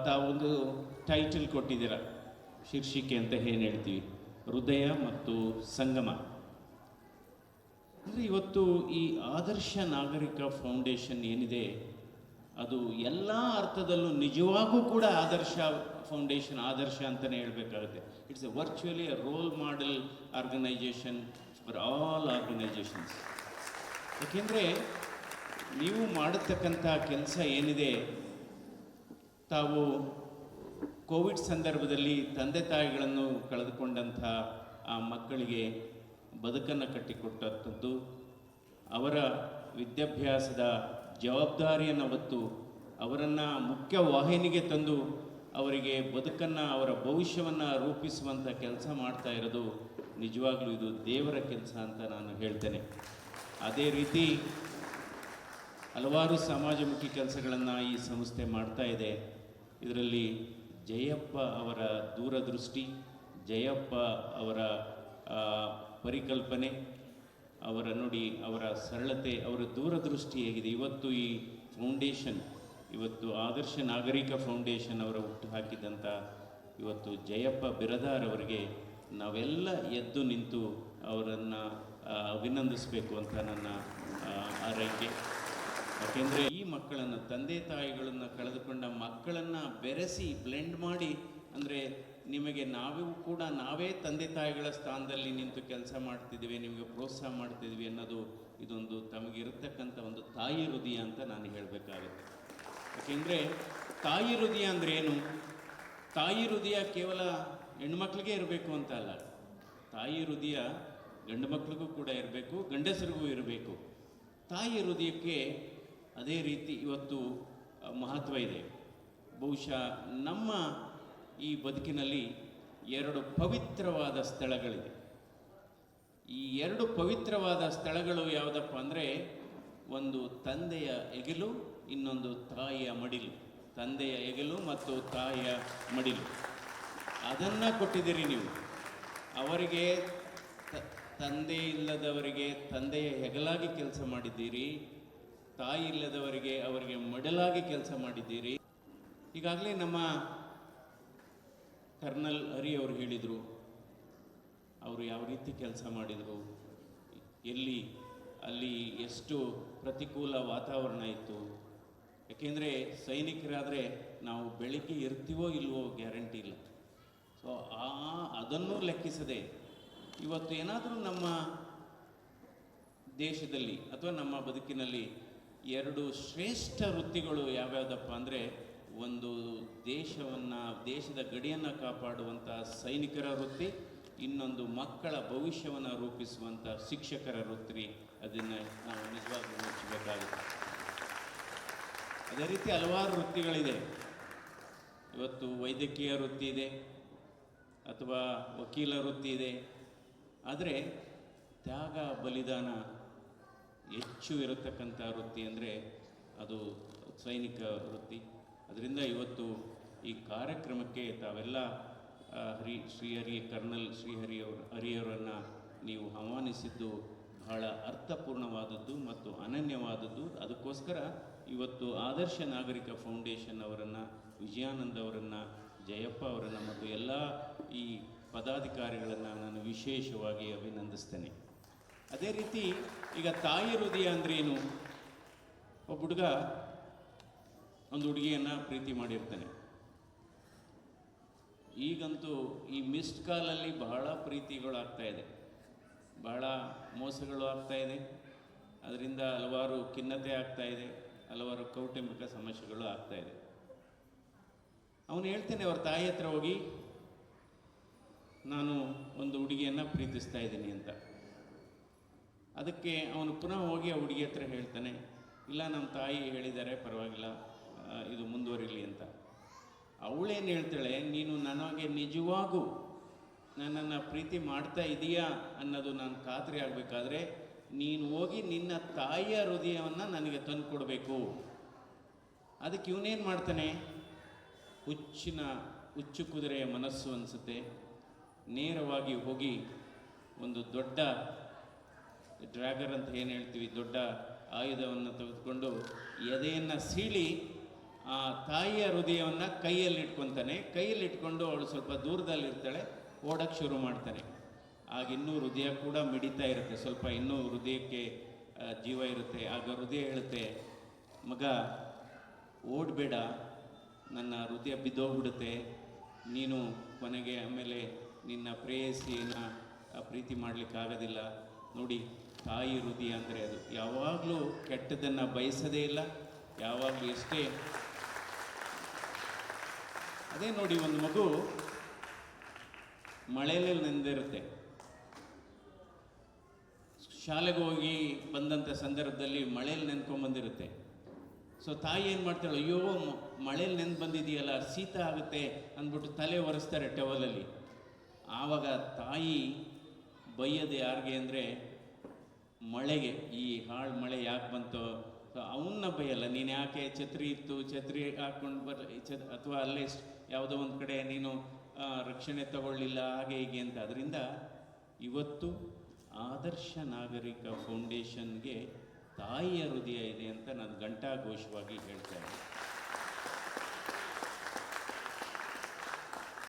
ತಾವೊಂದು title ಕೊಟ್ಟಿದ್ದೀರ, ಶೀರ್ಷಿಕೆ ಅಂತ ಏನು ಹೇಳ್ತೀವಿ, ಹೃದಯ ಮತ್ತು ಸಂಗಮ. ಅಂದರೆ ಇವತ್ತು ಈ ಆದರ್ಶ ನಾಗರಿಕ ಫೌಂಡೇಶನ್ ಏನಿದೆ ಅದು ಎಲ್ಲ ಅರ್ಥದಲ್ಲೂ ನಿಜವಾಗೂ ಕೂಡ ಆದರ್ಶ ಫೌಂಡೇಶನ್, ಆದರ್ಶ ಅಂತಲೇ ಹೇಳಬೇಕಾಗುತ್ತೆ. It's a virtually a role model organisation for all organisations. ಏಕೆಂದರೆ ನೀವು ಮಾಡತಕ್ಕಂಥ ಕೆಲಸ ಏನಿದೆ, ತಾವು ಕೋವಿಡ್ ಸಂದರ್ಭದಲ್ಲಿ ತಂದೆ ತಾಯಿಗಳನ್ನು ಕಳೆದುಕೊಂಡಂಥ ಆ ಮಕ್ಕಳಿಗೆ ಬದುಕನ್ನು ಕಟ್ಟಿಕೊಟ್ಟಂಥದ್ದು, ಅವರ ವಿದ್ಯಾಭ್ಯಾಸದ ಜವಾಬ್ದಾರಿಯನ್ನು ಹೊತ್ತು ಅವರನ್ನು ಮುಖ್ಯ ವಾಹಿನಿಗೆ ತಂದು ಅವರಿಗೆ ಬದುಕನ್ನು, ಅವರ ಭವಿಷ್ಯವನ್ನು ರೂಪಿಸುವಂಥ ಕೆಲಸ ಮಾಡ್ತಾ ಇರೋದು ನಿಜವಾಗ್ಲೂ ಇದು ದೇವರ ಕೆಲಸ ಅಂತ ನಾನು ಹೇಳ್ತೇನೆ. ಅದೇ ರೀತಿ ಹಲವಾರು ಸಮಾಜಮುಖಿ ಕೆಲಸಗಳನ್ನು ಈ ಸಂಸ್ಥೆ ಮಾಡ್ತಾ ಇದೆ. ಇದರಲ್ಲಿ ಜಯಪ್ಪ ಅವರ ದೂರದೃಷ್ಟಿ, ಜಯಪ್ಪ ಅವರ ಪರಿಕಲ್ಪನೆ, ಅವರ ನೋಡಿ, ಅವರ ಸರಳತೆ, ಅವರ ದೂರದೃಷ್ಟಿ ಹೇಗಿದೆ. ಇವತ್ತು ಈ ಫೌಂಡೇಶನ್, ಇವತ್ತು ಆದರ್ಶ ನಾಗರಿಕ ಫೌಂಡೇಶನ್ ಅವರ ಹುಟ್ಟು ಹಾಕಿದಂಥ ಇವತ್ತು ಜಯಪ್ಪ ಬಿರದಾರ್ ಅವರಿಗೆ ನಾವೆಲ್ಲ ಎದ್ದು ನಿಂತು ಅವರನ್ನು ಅಭಿನಂದಿಸಬೇಕು ಅಂತ ನನ್ನ ಆರೈಕೆ. ಯಾಕೆಂದರೆ ಈ ಮಕ್ಕಳನ್ನು, ತಂದೆ ತಾಯಿಗಳನ್ನು ಕಳೆದುಕೊಂಡ ಮಕ್ಕಳನ್ನು ಬೆರೆಸಿ ಬ್ಲೆಂಡ್ ಮಾಡಿ, ಅಂದರೆ ನಿಮಗೆ ನಾವೇ ತಂದೆ ತಾಯಿಗಳ ಸ್ಥಾನದಲ್ಲಿ ನಿಂತು ಕೆಲಸ ಮಾಡ್ತಿದ್ದೀವಿ, ನಿಮಗೆ ಪ್ರೋತ್ಸಾಹ ಮಾಡ್ತಿದ್ವಿ ಅನ್ನೋದು ಇದೊಂದು ತಮಗಿರತಕ್ಕಂಥ ಒಂದು ತಾಯಿ ಹೃದಯ ಅಂತ ನಾನು ಹೇಳಬೇಕಾಗುತ್ತೆ. ಯಾಕೆಂದರೆ ತಾಯಿ ಹೃದಯ ಅಂದರೆ ಏನು? ತಾಯಿ ಹೃದಯ ಕೇವಲ ಹೆಣ್ಮಕ್ಳಿಗೆ ಇರಬೇಕು ಅಂತ ಅಲ್ಲ, ತಾಯಿ ಹೃದಯ ಗಂಡು ಮಕ್ಕಳಿಗೂ ಕೂಡ ಇರಬೇಕು, ಗಂಡಸರಿಗೂ ಇರಬೇಕು. ತಾಯಿ ಹೃದಯಕ್ಕೆ ಅದೇ ರೀತಿ ಇವತ್ತು ಮಹತ್ವ ಇದೆ. ಬಹುಶಃ ನಮ್ಮ ಈ ಬದುಕಿನಲ್ಲಿ ಎರಡು ಪವಿತ್ರವಾದ ಸ್ಥಳಗಳಿದೆ. ಈ ಎರಡು ಪವಿತ್ರವಾದ ಸ್ಥಳಗಳು ಯಾವುದಪ್ಪ ಅಂದರೆ, ಒಂದು ತಂದೆಯ ಹೆಗಲು, ಇನ್ನೊಂದು ತಾಯಿಯ ಮಡಿಲು. ತಂದೆಯ ಹೆಗಲು ಮತ್ತು ತಾಯಿಯ ಮಡಿಲು ಅದನ್ನು ಕೊಟ್ಟಿದ್ದೀರಿ ನೀವು. ಅವರಿಗೆ ತಂದೆ ಇಲ್ಲದವರಿಗೆ ತಂದೆಯ ಹೆಗಲಾಗಿ ಕೆಲಸ ಮಾಡಿದ್ದೀರಿ, ತಾಯಿ ಇಲ್ಲದವರಿಗೆ ಅವರಿಗೆ ಮಡಲಾಗಿ ಕೆಲಸ ಮಾಡಿದ್ದೀರಿ. ಈಗಾಗಲೇ ನಮ್ಮ ಕರ್ನಲ್ ಹರಿ ಅವರು ಹೇಳಿದರು, ಅವರು ಯಾವ ರೀತಿ ಕೆಲಸ ಮಾಡಿದರು, ಅಲ್ಲಿ ಎಷ್ಟು ಪ್ರತಿಕೂಲ ವಾತಾವರಣ ಇತ್ತು. ಯಾಕೆಂದರೆ ಸೈನಿಕರಾದರೆ ನಾವು ಬೆಳಿಗ್ಗೆ ಇರ್ತೀವೋ ಇಲ್ವೋ ಗ್ಯಾರಂಟಿ ಇಲ್ಲ. ಸೊ ಅದನ್ನು ಲೆಕ್ಕಿಸದೆ ಇವತ್ತು ಏನಾದರೂ ನಮ್ಮ ದೇಶದಲ್ಲಿ ಅಥವಾ ನಮ್ಮ ಬದುಕಿನಲ್ಲಿ ಎರಡು ಶ್ರೇಷ್ಠ ವೃತ್ತಿಗಳು ಯಾವ್ಯಾವುದಪ್ಪ ಅಂದರೆ, ಒಂದು ದೇಶದ ಗಡಿಯನ್ನು ಕಾಪಾಡುವಂಥ ಸೈನಿಕರ ವೃತ್ತಿ, ಇನ್ನೊಂದು ಮಕ್ಕಳ ಭವಿಷ್ಯವನ್ನು ರೂಪಿಸುವಂಥ ಶಿಕ್ಷಕರ ವೃತ್ತಿ. ಅದನ್ನು ನಾವು ನಿಜವಾಗ್ಲೂ ಮೆಚ್ಚಬೇಕಾಗುತ್ತೆ. ಅದೇ ರೀತಿ ಹಲವಾರು ವೃತ್ತಿಗಳಿದೆ. ಇವತ್ತು ವೈದ್ಯಕೀಯ ವೃತ್ತಿ ಇದೆ, ಅಥವಾ ವಕೀಲ ವೃತ್ತಿ ಇದೆ. ಆದರೆ ತ್ಯಾಗ ಬಲಿದಾನ ಹೆಚ್ಚು ಇರತಕ್ಕಂಥ ವೃತ್ತಿ ಅಂದರೆ ಅದು ಸೈನಿಕ ವೃತ್ತಿ. ಅದರಿಂದ ಇವತ್ತು ಈ ಕಾರ್ಯಕ್ರಮಕ್ಕೆ ತಾವೆಲ್ಲ ಕರ್ನಲ್ ಹರಿಯವರನ್ನು ನೀವು ಆಹ್ವಾನಿಸಿದ್ದು ಬಹಳ ಅರ್ಥಪೂರ್ಣವಾದದ್ದು ಮತ್ತು ಅನನ್ಯವಾದದ್ದು. ಅದಕ್ಕೋಸ್ಕರ ಇವತ್ತು ಆದರ್ಶ ನಾಗರಿಕ ಫೌಂಡೇಶನ್ ಅವರನ್ನು, ವಿಜಯಾನಂದ್ ಅವರನ್ನು, ಜಯಪ್ಪ ಅವರನ್ನು ಮತ್ತು ಎಲ್ಲ ಈ ಪದಾಧಿಕಾರಿಗಳನ್ನು ನಾನು ವಿಶೇಷವಾಗಿ ಅಭಿನಂದಿಸ್ತೇನೆ. ಅದೇ ರೀತಿ ಈಗ ತಾಯಿ ಹೃದಯ ಅಂದರೆ ಏನು? ಒಬ್ಬ ಹುಡುಗ ಒಂದು ಹುಡುಗಿಯನ್ನು ಪ್ರೀತಿ ಮಾಡಿರ್ತಾನೆ. ಈಗಂತೂ ಈ ಮಿಸ್ಡ್ ಕಾಲಲ್ಲಿ ಬಹಳ ಪ್ರೀತಿಗಳು ಆಗ್ತಾಯಿದೆ, ಬಹಳ ಮೋಸಗಳು ಆಗ್ತಾಯಿದೆ. ಅದರಿಂದ ಹಲವಾರು ಖಿನ್ನತೆ ಆಗ್ತಾಯಿದೆ, ಹಲವಾರು ಕೌಟುಂಬಿಕ ಸಮಸ್ಯೆಗಳು ಆಗ್ತಾಯಿದೆ. ಅವನು ಹೇಳ್ತೇನೆ ಅವ್ರ ತಾಯಿ ಹತ್ರ ಹೋಗಿ, ನಾನು ಒಂದು ಹುಡುಗಿಯನ್ನು ಪ್ರೀತಿಸ್ತಾ ಇದ್ದೀನಿ ಅಂತ. ಅದಕ್ಕೆ ಅವನು ಪುನಃ ಹೋಗಿ ಆ ಹುಡುಗಿ ಹತ್ರ ಹೇಳ್ತಾನೆ, ಇಲ್ಲ ನಮ್ಮ ತಾಯಿ ಹೇಳಿದ್ದಾರೆ, ಪರವಾಗಿಲ್ಲ, ಇದು ಮುಂದುವರಿಲಿ ಅಂತ. ಅವಳೇನು ಹೇಳ್ತಾಳೆ, ನೀನು ನನಗೆ ನಿಜವಾಗೂ ನನ್ನನ್ನು ಪ್ರೀತಿ ಮಾಡ್ತಾ ಇದೀಯಾ ಅನ್ನೋದು ನಾನು ಖಾತ್ರಿ ಆಗಬೇಕಾದ್ರೆ ನೀನು ಹೋಗಿ ನಿನ್ನ ತಾಯಿಯ ಹೃದಯವನ್ನು ನನಗೆ ತಂದು ಕೊಡಬೇಕು. ಅದಕ್ಕೆ ಇವನೇನು ಮಾಡ್ತಾನೆ, ಹುಚ್ಚು ಕುದುರೆಯ ಮನಸ್ಸು ಅನಿಸುತ್ತೆ, ನೇರವಾಗಿ ಹೋಗಿ ಒಂದು ದೊಡ್ಡ ಡ್ರ್ಯಾಗರ್ ಅಂತ ಏನು ಹೇಳ್ತೀವಿ, ದೊಡ್ಡ ಆಯುಧವನ್ನು ತೆಗೆದುಕೊಂಡು ಎದೆಯನ್ನು ಸೀಳಿ ಆ ತಾಯಿಯ ಹೃದಯವನ್ನು ಕೈಯಲ್ಲಿ ಇಟ್ಕೊತಾನೆ. ಕೈಯಲ್ಲಿ ಇಟ್ಕೊಂಡು ಅವಳು ಸ್ವಲ್ಪ ದೂರದಲ್ಲಿರ್ತಾಳೆ, ಓಡಕ್ಕೆ ಶುರು ಮಾಡ್ತಾನೆ. ಆಗ ಇನ್ನೂ ಹೃದಯ ಕೂಡ ಮಿಡಿತಾ ಇರುತ್ತೆ, ಸ್ವಲ್ಪ ಇನ್ನೂ ಹೃದಯಕ್ಕೆ ಜೀವ ಇರುತ್ತೆ. ಆಗ ಹೃದಯ ಹೇಳುತ್ತೆ, ಮಗ ಓಡಬೇಡ, ನನ್ನ ಹೃದಯ ಬಿದ್ದೋಗ್ಬಿಡುತ್ತೆ, ನೀನು ಕೊನೆಗೆ ಆಮೇಲೆ ನಿನ್ನ ಪ್ರೇಯಸಿನ ಪ್ರೀತಿ ಮಾಡಲಿಕ್ಕಾಗೋದಿಲ್ಲ. ನೋಡಿ, ತಾಯಿ ಹೃದಯ ಅಂದರೆ ಅದು ಯಾವಾಗಲೂ ಕೆಟ್ಟದನ್ನು ಬಯಸೋದೇ ಇಲ್ಲ, ಯಾವಾಗಲೂ ಎಷ್ಟೇ. ಅದೇ ನೋಡಿ, ಒಂದು ಮಗು ಮಳೆಯಲ್ಲಿ ನೆಂದಿರುತ್ತೆ, ಶಾಲೆಗೆ ಹೋಗಿ ಬಂದಂಥ ಸಂದರ್ಭದಲ್ಲಿ ಮಳೇಲಿ ನೆನ್ಕೊಂಬಂದಿರುತ್ತೆ. ಸೊ ತಾಯಿ ಏನು ಮಾಡ್ತಾಳೆ, ಅಯ್ಯೋ ಮಳೇಲಿ ನೆಂದು ಬಂದಿದೆಯಲ್ಲ, ಶೀತ ಆಗುತ್ತೆ ಅಂದ್ಬಿಟ್ಟು ತಲೆ ಒರೆಸ್ತಾರೆ ಟವಲಲ್ಲಿ. ಆವಾಗ ತಾಯಿ ಬೈಯೋದು ಯಾರಿಗೆ ಅಂದರೆ ಮಳೆಗೆ, ಈ ಹಾಳು ಮಳೆ ಯಾಕೆ ಬಂತೋ, ಅವನ್ನ ಬೈಯಲ್ಲ, ನೀನು ಯಾಕೆ ಛತ್ರಿ ಇತ್ತು ಛತ್ರಿ ಹಾಕ್ಕೊಂಡು ಅಥವಾ ಅಲ್ಲೇ ಯಾವುದೋ ಒಂದು ಕಡೆ ನೀನು ರಕ್ಷಣೆ ತಗೊಳ್ಳಿಲ್ಲ, ಹಾಗೆ ಹೀಗೆ ಅಂತ. ಅದರಿಂದ ಇವತ್ತು ಆದರ್ಶ ನಾಗರಿಕ ಫೌಂಡೇಶನ್ಗೆ ತಾಯಿಯ ಹೃದಯ ಇದೆ ಅಂತ ನಾನು ಘಂಟಾಘೋಷವಾಗಿ ಹೇಳ್ತಾ ಇದ್ದೀನಿ.